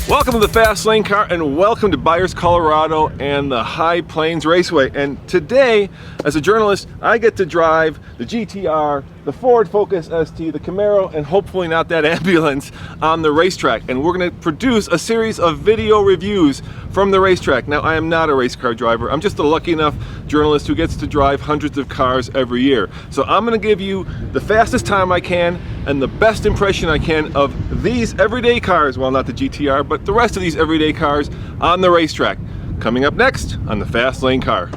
Welcome to the Fast Lane Car and welcome to Byers, Colorado and the High Plains Raceway. And today, as a journalist, I get to drive the GTR, the Ford Focus ST, the Camaro, and hopefully not that ambulance on the racetrack. And we're going to produce a series of video reviews from the racetrack. Now, I am not a race car driver. I'm just a lucky enough journalist who gets to drive hundreds of cars every year. So I'm going to give you the fastest time I can and the best impression I can of these everyday cars. Well, not the GTR, but the rest of these everyday cars on the racetrack. Coming up next on the Fast Lane Car.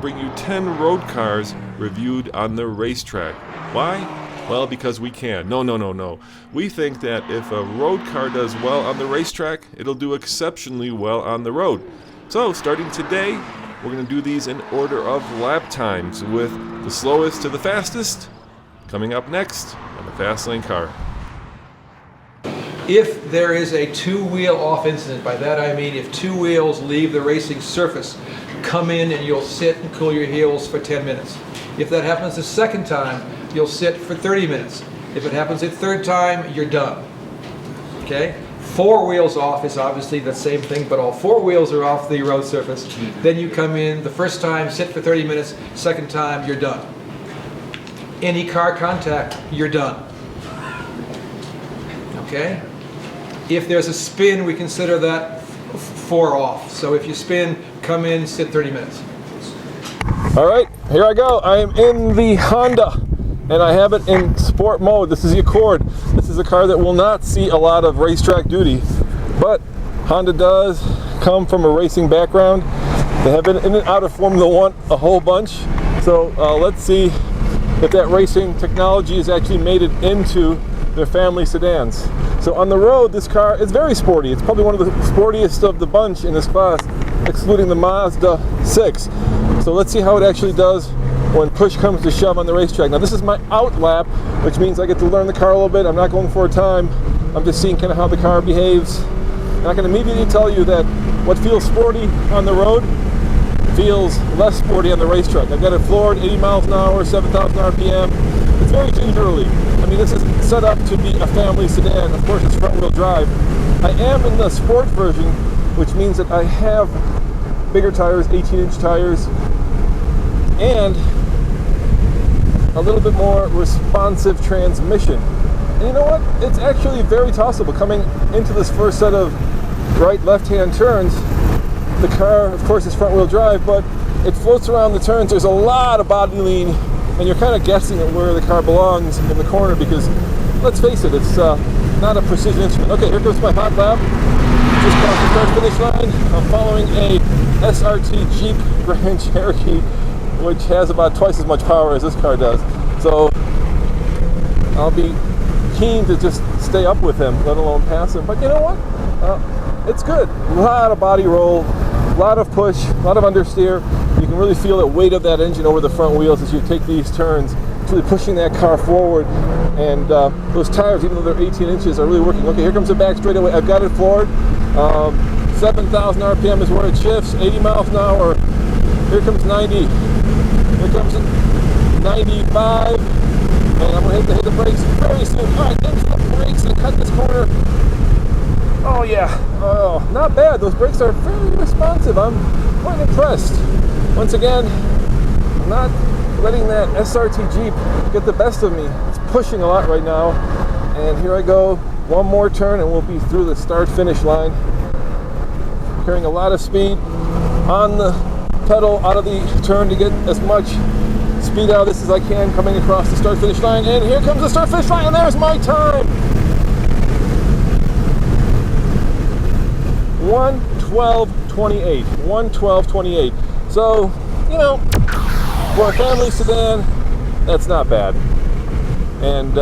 Bring you 10 road cars reviewed on the racetrack. Why? Well, because we can. No. We think that if a road car does well on the racetrack, it'll do exceptionally well on the road. So, starting today, we're going to do these in order of lap times, with the slowest to the fastest coming up next on the Fast Lane Car. If there is a two-wheel off incident, by that I mean if two wheels leave the racing surface, come in and you'll sit and cool your heels for 10 minutes. If that happens the second time, you'll sit for 30 minutes. If it happens a third time, you're done. Okay? Four wheels off is obviously the same thing, but all four wheels are off the road surface. Then you come in the first time, sit for 30 minutes, second time, you're done. Any car contact, you're done. Okay? If there's a spin, we consider that four off. So if you spin, come in, sit 30 minutes. All right, here I go. I am in the Honda, and I have it in sport mode. This is the Accord. This is a car that will not see a lot of racetrack duty, but Honda does come from a racing background. They have been in and out of Formula One a whole bunch. So let's see if that racing technology has actually made it into their family sedans. So on the road, this car is very sporty. It's probably one of the sportiest of the bunch in this class, excluding the Mazda 6. So let's see how it actually does when push comes to shove on the racetrack. Now this is my out lap, which means I get to learn the car a little bit. I'm not going for a time. I'm just seeing kind of how the car behaves. And I can immediately tell you that what feels sporty on the road feels less sporty on the racetrack. I've got it floored, 80 miles an hour, 7,000 RPM. It's very gingerly. I mean, this is set up to be a family sedan. Of course, it's front-wheel drive. I am in the sport version, which means that I have bigger tires, 18-inch tires, and a little bit more responsive transmission. And you know what? It's actually very tossable. Coming into this first set of right, left-hand turns, the car, of course, is front-wheel drive, but it floats around the turns. There's a lot of body lean, and you're kind of guessing at where the car belongs in the corner because, let's face it, it's not a precision instrument. Okay, here comes my hot lap. Just crossed the start-finish line. I'm following a SRT Jeep Grand Cherokee, which has about twice as much power as this car does. So I'll be keen to just stay up with him, let alone pass him. But you know what? It's good. A lot of body roll, a lot of push, a lot of understeer. You can really feel the weight of that engine over the front wheels as you take these turns. It's really pushing that car forward. And those tires, even though they're 18 inches, are really working. Okay, here comes the back straightaway. I've got it floored. 7,000 RPM is where it shifts. 80 miles an hour. Here comes 90. Here comes 95. And I'm going to hit the brakes very soon. All right, into the brakes and cut this corner. Oh yeah, oh, not bad. Those brakes are very responsive. I'm quite impressed. Once again, I'm not letting that SRT Jeep get the best of me. It's pushing a lot right now. And here I go. One more turn and we'll be through the start-finish line. Carrying a lot of speed on the pedal out of the turn to get as much speed out of this as I can coming across the start-finish line. And here comes the start-finish line, and there's my time. 1:12:28. 1:12:28. So, you know, for a family sedan, that's not bad. And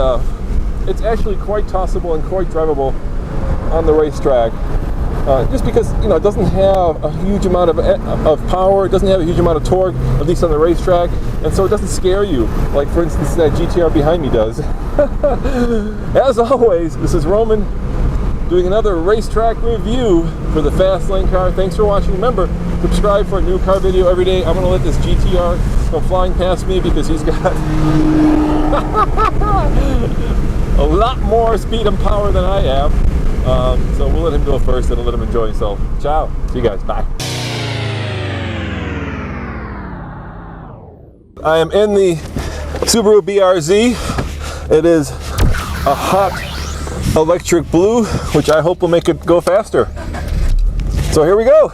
it's actually quite tossable and quite drivable on the racetrack. Just because, you know, it doesn't have a huge amount of power, it doesn't have a huge amount of torque, at least on the racetrack, and so it doesn't scare you, like for instance that GTR behind me does. As always, this is Roman doing another racetrack review for the fast lane car. Thanks for watching. Remember, subscribe for a new car video every day. I'm going to let this GTR go flying past me because he's got a lot more speed and power than I have. So we'll let him go first and let him enjoy himself. Ciao. See you guys. Bye. I am in the Subaru BRZ. It is a hot electric blue, which I hope will make it go faster. So here we go.